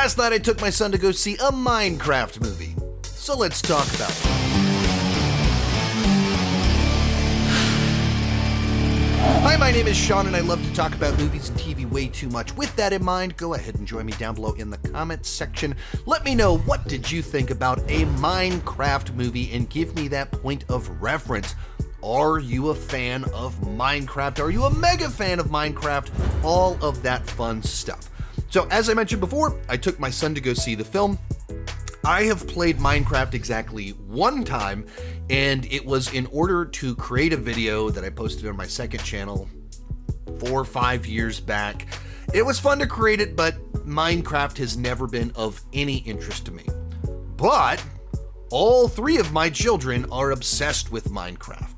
Last night I took my son to go see a Minecraft movie. So let's talk about it. Hi, my name is Sean and I love to talk about movies and TV way too much. With that in mind, go ahead and join me down below in the comments section. Let me know, what did you think about a Minecraft movie, and give me that point of reference. Are you a fan of Minecraft? Are you a mega fan of Minecraft? All of that fun stuff. So as I mentioned before, I took my son to go see the film. I have played Minecraft exactly one time, and it was in order to create a video that I posted on my second channel 4 or 5 years back. It was fun to create it, but Minecraft has never been of any interest to me. But all 3 of my children are obsessed with Minecraft.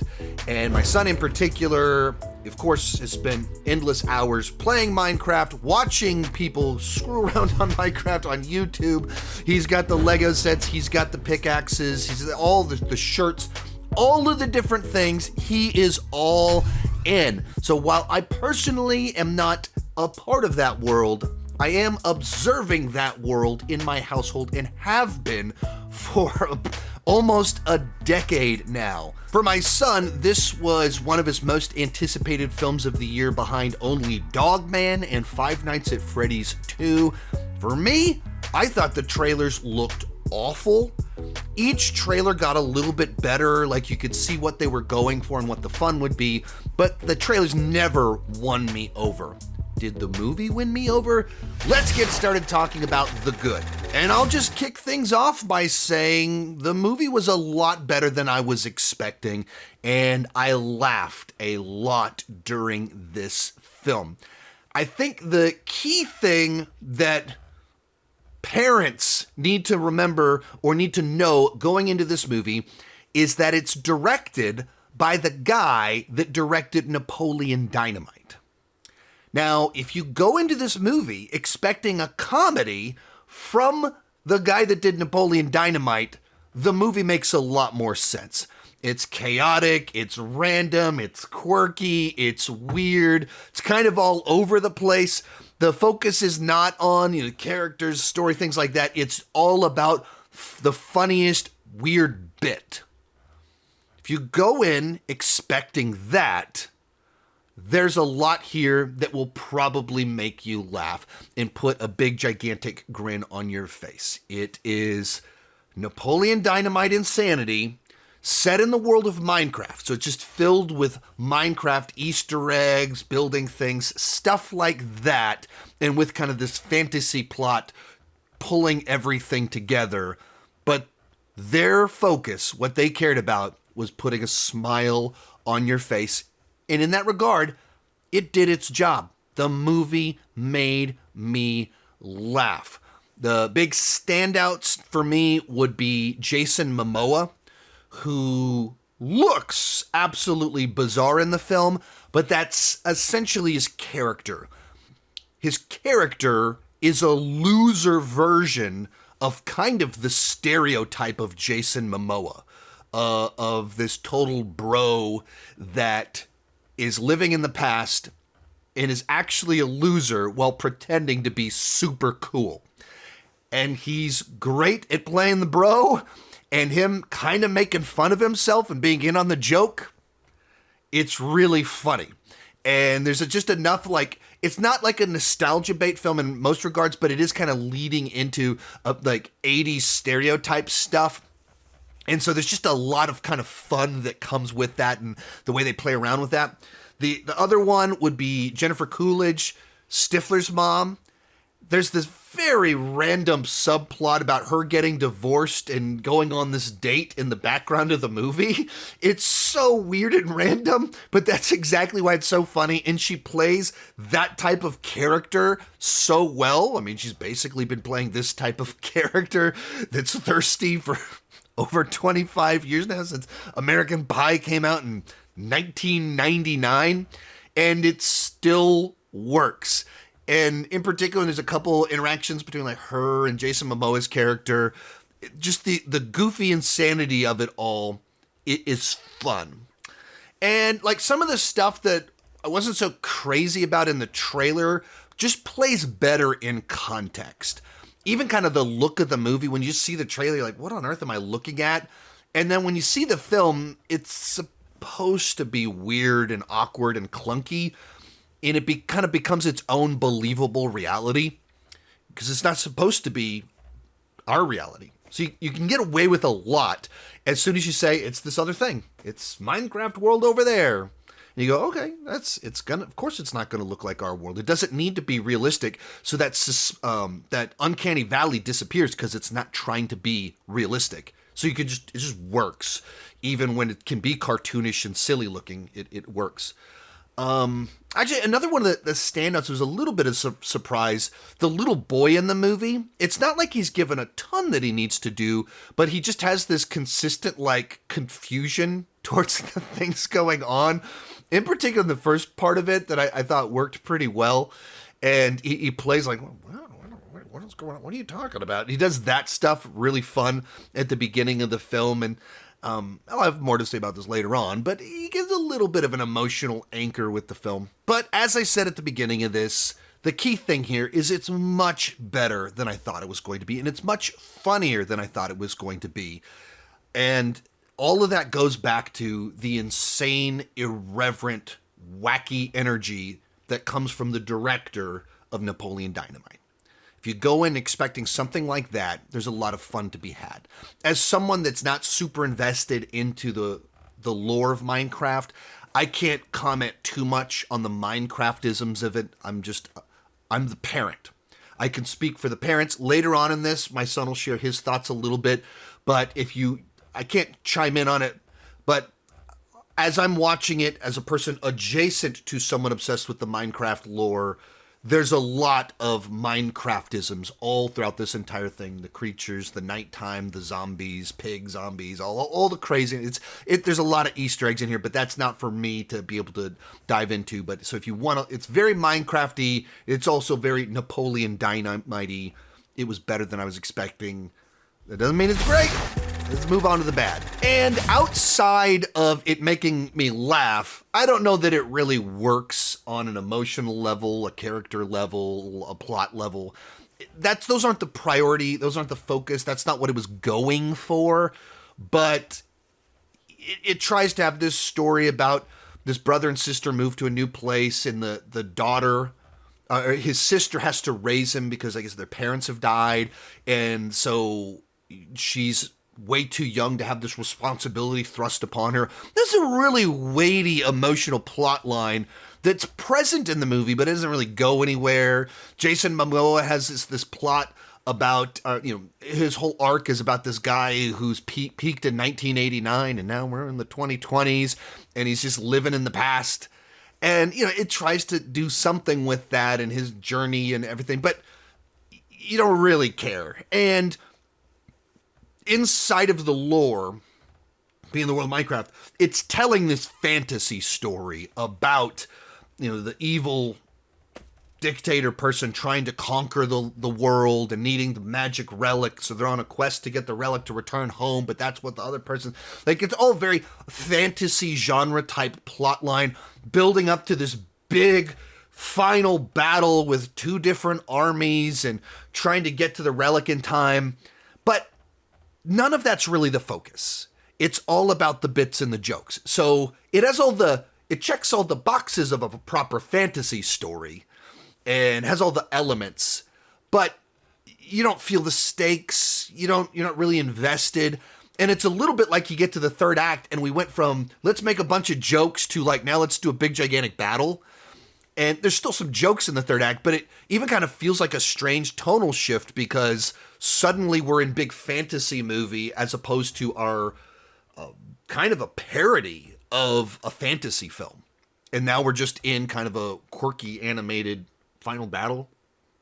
And my son in particular, of course, has spent endless hours playing Minecraft, watching people screw around on Minecraft on YouTube. He's got the Lego sets, he's got the pickaxes, he's all the shirts, all of the different things. He is all in. So while I personally am not a part of that world, I am observing that world in my household and have been for almost a decade now. For my son, this was one of his most anticipated films of the year, behind only Dogman and Five Nights at Freddy's 2. For me, I thought the trailers looked awful. Each trailer got a little bit better, like you could see what they were going for and what the fun would be, but the trailers never won me over. Did the movie win me over? Let's get started talking about the good. And I'll just kick things off by saying the movie was a lot better than I was expecting, and I laughed a lot during this film. I think the key thing that parents need to remember or need to know going into this movie is that it's directed by the guy that directed Napoleon Dynamite. Now, if you go into this movie expecting a comedy from the guy that did Napoleon Dynamite, the movie makes a lot more sense. It's chaotic, it's random, it's quirky, it's weird, it's kind of all over the place. The focus is not on, characters, story, things like that. It's all about the funniest weird bit. If you go in expecting that, there's a lot here that will probably make you laugh and put a big, gigantic grin on your face. It is Napoleon Dynamite insanity set in the world of Minecraft. So it's just filled with Minecraft Easter eggs, building things, stuff like that, and with kind of this fantasy plot pulling everything together. But their focus, what they cared about, was putting a smile on your face. And in that regard, it did its job. The movie made me laugh. The big standouts for me would be Jason Momoa, who looks absolutely bizarre in the film, but that's essentially his character. His character is a loser version of kind of the stereotype of Jason Momoa, of this total bro that is living in the past and is actually a loser while pretending to be super cool. And he's great at playing the bro, and him kind of making fun of himself and being in on the joke. It's really funny. And there's just enough, it's not like a nostalgia bait film in most regards, but it is kind of leading into 80s stereotype stuff. And so there's just a lot of kind of fun that comes with that and the way they play around with that. The other one would be Jennifer Coolidge, Stifler's mom. There's this very random subplot about her getting divorced and going on this date in the background of the movie. It's so weird and random, but that's exactly why it's so funny. And she plays that type of character so well. I mean, she's basically been playing this type of character that's thirsty for over 25 years now, since American Pie came out in 1999, and it still works. And in particular, there's a couple interactions between her and Jason Momoa's character. Just the goofy insanity of it all, it is fun. And some of the stuff that I wasn't so crazy about in the trailer just plays better in context. even kind of the look of the movie, when you see the trailer, you're like, what on earth am I looking at? And then when you see the film, it's supposed to be weird and awkward and clunky, and it kind of becomes its own believable reality, because it's not supposed to be our reality. So you can get away with a lot as soon as you say it's this other thing. It's Minecraft world over there. And you go, okay, of course it's not gonna look like our world. It doesn't need to be realistic, so that uncanny valley disappears because it's not trying to be realistic. So it just works. Even when it can be cartoonish and silly looking, it works. Actually, another one of the standouts was a little bit of surprise. The little boy in the movie, it's not like he's given a ton that he needs to do, but he just has this consistent, like, confusion towards the things going on. In particular, the first part of it that I thought worked pretty well. And he plays like, what is going on? What are you talking about? He does that stuff really fun at the beginning of the film. And I'll have more to say about this later on, but he gives a little bit of an emotional anchor with the film. But as I said at the beginning of this, the key thing here is it's much better than I thought it was going to be, and it's much funnier than I thought it was going to be. And all of that goes back to the insane, irreverent, wacky energy that comes from the director of Napoleon Dynamite. If you go in expecting something like that, there's a lot of fun to be had. As someone that's not super invested into the lore of Minecraft, I can't comment too much on the Minecraftisms of it. I'm the parent. I can speak for the parents. Later on in this, my son will share his thoughts a little bit, but I can't chime in on it. But as I'm watching it as a person adjacent to someone obsessed with the Minecraft lore, there's a lot of Minecraftisms all throughout this entire thing. The creatures, the nighttime, the zombies, pig zombies, all the crazy. There's a lot of Easter eggs in here, but that's not for me to be able to dive into. But so if you want to, it's very Minecrafty. It's also very Napoleon Dynamite-y. It was better than I was expecting. That doesn't mean it's great. Let's move on to the bad. And outside of it making me laugh, I don't know that it really works on an emotional level, a character level, a plot level. Those aren't the priority. Those aren't the focus. That's not what it was going for. But it tries to have this story about this brother and sister move to a new place, and the daughter, his sister has to raise him because I guess their parents have died. And so she's way too young to have this responsibility thrust upon her. This is a really weighty emotional plot line that's present in the movie, but it doesn't really go anywhere. Jason Momoa has this plot about, his whole arc is about this guy who's peaked in 1989, and now we're in the 2020s, and he's just living in the past. And, it tries to do something with that and his journey and everything, but you don't really care. And inside of the lore, being the world of Minecraft, it's telling this fantasy story about, the evil dictator person trying to conquer the world and needing the magic relic. So they're on a quest to get the relic to return home, but that's what the other person, it's all very fantasy genre type plot line, building up to this big final battle with two different armies and trying to get to the relic in time. But none of that's really the focus. It's all about the bits and the jokes. So it checks all the boxes of a proper fantasy story and has all the elements, but you don't feel the stakes. You're not really invested. And it's a little bit like you get to the third act and we went from let's make a bunch of jokes to now let's do a big gigantic battle. And there's still some jokes in the third act, but it even kind of feels like a strange tonal shift because suddenly we're in big fantasy movie as opposed to our kind of a parody of a fantasy film. And now we're just in kind of a quirky animated final battle,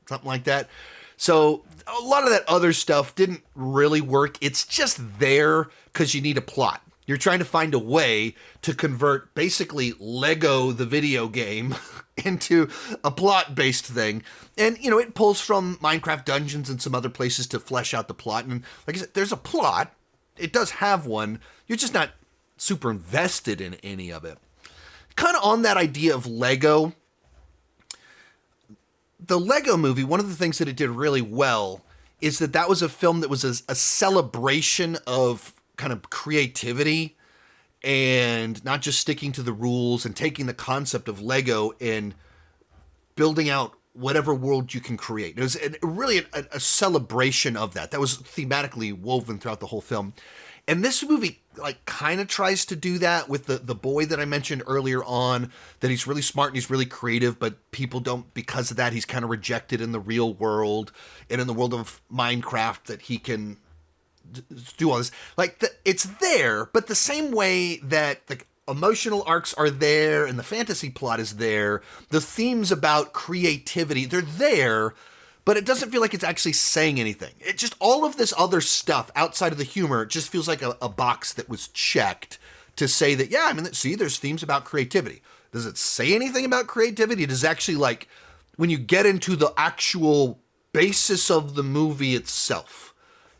something like that. So a lot of that other stuff didn't really work. It's just there because you need a plot. You're trying to find a way to convert basically Lego, the video game, into a plot-based thing. And, it pulls from Minecraft Dungeons and some other places to flesh out the plot. And like I said, there's a plot. It does have one. You're just not super invested in any of it. Kind of on that idea of Lego, the Lego movie, one of the things that it did really well is that was a film that was a celebration of kind of creativity and not just sticking to the rules and taking the concept of Lego and building out whatever world you can create. It was really a celebration of that. That was thematically woven throughout the whole film. And this movie like kind of tries to do that with the boy that I mentioned earlier on, that he's really smart and he's really creative, but people don't, because of that, he's kind of rejected in the real world and in the world of Minecraft, that he can do all this. Like, it's there, but the same way that the emotional arcs are there and the fantasy plot is there, the themes about creativity, they're there, but it doesn't feel like it's actually saying anything. It just, all of this other stuff outside of the humor, it just feels like a box that was checked to say that, yeah, I mean, see, there's themes about creativity. Does it say anything about creativity? Does it actually, like, when you get into the actual basis of the movie itself,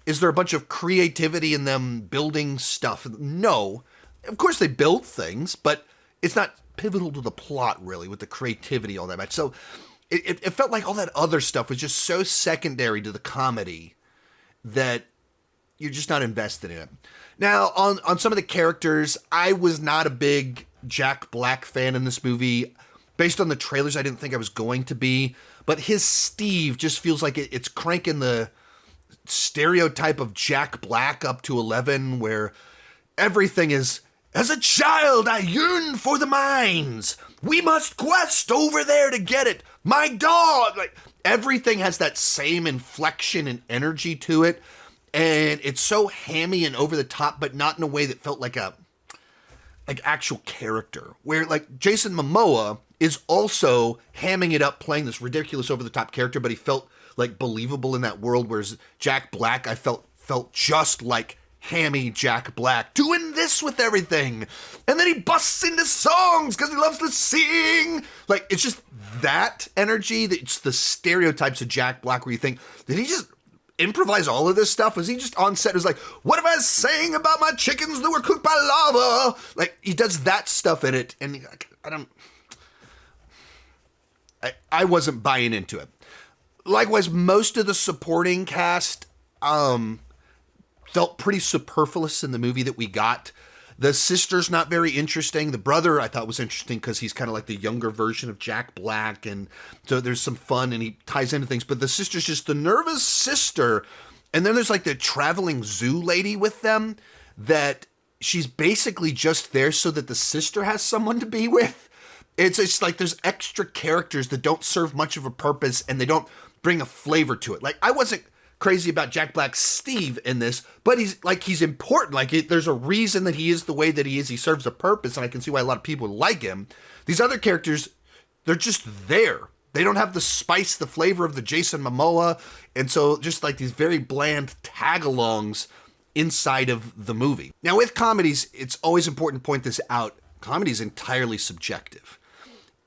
is there a bunch of creativity in them building stuff? No. Of course they build things, but it's not pivotal to the plot, really, with the creativity all that much. So it felt like all that other stuff was just so secondary to the comedy that you're just not invested in it. Now, on some of the characters, I was not a big Jack Black fan in this movie. Based on the trailers, I didn't think I was going to be. But his Steve just feels like it's cranking the stereotype of Jack Black up to 11, where everything is, as a child, I yearned for the mines. We must quest over there to get it. My dog. Like, everything has that same inflection and energy to it. And it's so hammy and over the top, but not in a way that felt like actual character. Where, like, Jason Momoa is also hamming it up, playing this ridiculous over the top character, but he felt like believable in that world. Whereas Jack Black, I felt just like hammy Jack Black, doing this with everything. And then he busts into songs because he loves to sing. Like, it's just that energy, it's the stereotypes of Jack Black where you think, did he just improvise all of this stuff? Was he just on set? It was like, what if I sang about my chickens that were cooked by lava? Like, he does that stuff in it, and I wasn't buying into it. Likewise, most of the supporting cast felt pretty superfluous in the movie that we got. The sister's not very interesting. The brother I thought was interesting because he's kind of like the younger version of Jack Black, and so there's some fun and he ties into things. But the sister's just the nervous sister. And then there's like the traveling zoo lady with them that she's basically just there so that the sister has someone to be with. It's like there's extra characters that don't serve much of a purpose and they don't bring a flavor to it. Like, I wasn't crazy about Jack Black's Steve in this, but he's important. Like, there's a reason that he is the way that he is. He serves a purpose, and I can see why a lot of people like him. These other characters, they're just there. They don't have the spice, the flavor of the Jason Momoa, and so just like these very bland tag-alongs inside of the movie. Now, with comedies, it's always important to point this out. Comedy is entirely subjective.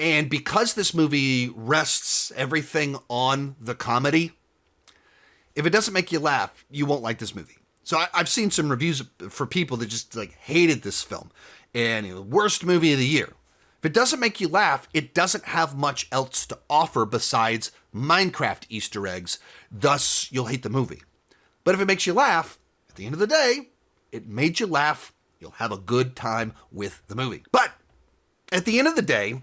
And because this movie rests everything on the comedy, if it doesn't make you laugh, you won't like this movie. So I've seen some reviews for people that just like hated this film and worst movie of the year. If it doesn't make you laugh, it doesn't have much else to offer besides Minecraft Easter eggs. Thus, you'll hate the movie. But if it makes you laugh, at the end of the day, it made you laugh. You'll have a good time with the movie. But at the end of the day,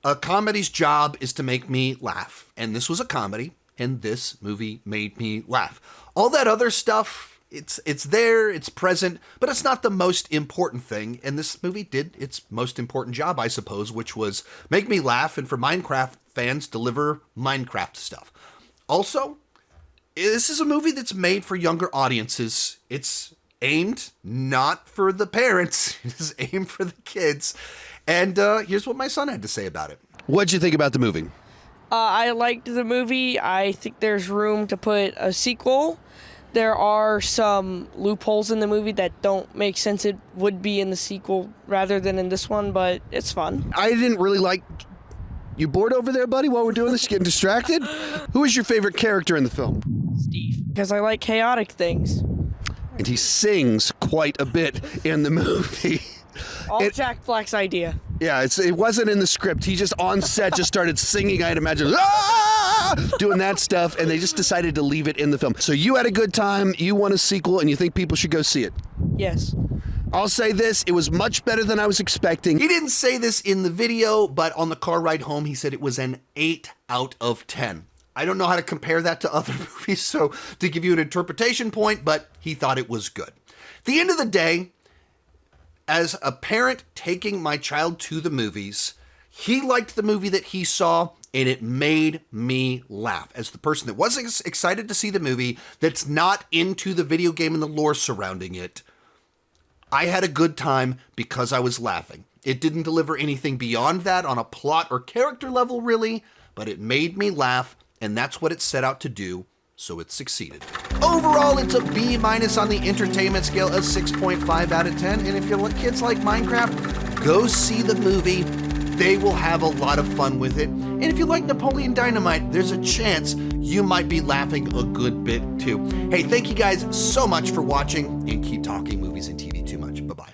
a comedy's job is to make me laugh. And this was a comedy. And this movie made me laugh. All that other stuff, it's there, it's present, but it's not the most important thing. And this movie did its most important job, I suppose, which was make me laugh and for Minecraft fans, deliver Minecraft stuff. Also, this is a movie that's made for younger audiences. It's aimed not for the parents. It is aimed for the kids. And here's what my son had to say about it. What'd you think about the movie? I liked the movie. I think there's room to put a sequel. There are some loopholes in the movie that don't make sense. It would be in the sequel rather than in this one, but it's fun. I didn't really like... You bored over there, buddy, while we're doing this? You getting distracted? Who is your favorite character in the film? Steve. Because I like chaotic things. And he sings quite a bit in the movie. All Jack Black's idea. Yeah, it wasn't in the script. He just on set just started singing, I'd imagine. Ah! doing that stuff, and they just decided to leave it in the film. So you had a good time, you want a sequel, and you think people should go see it. Yes. I'll say this, it was much better than I was expecting. He didn't say this in the video, but on the car ride home, he said it was an 8 out of 10. I don't know how to compare that to other movies, so to give you an interpretation point, but he thought it was good. At the end of the day, as a parent taking my child to the movies, he liked the movie that he saw, and it made me laugh. As the person that wasn't excited to see the movie, that's not into the video game and the lore surrounding it, I had a good time because I was laughing. It didn't deliver anything beyond that on a plot or character level, really, but it made me laugh, and that's what it set out to do, so it succeeded. Overall, it's a B- on the entertainment scale, a 6.5 out of 10, and if your kids like Minecraft, go see the movie. They will have a lot of fun with it. And if you like Napoleon Dynamite, there's a chance you might be laughing a good bit too. Hey, thank you guys so much for watching, and keep talking movies and TV too much. Bye-bye.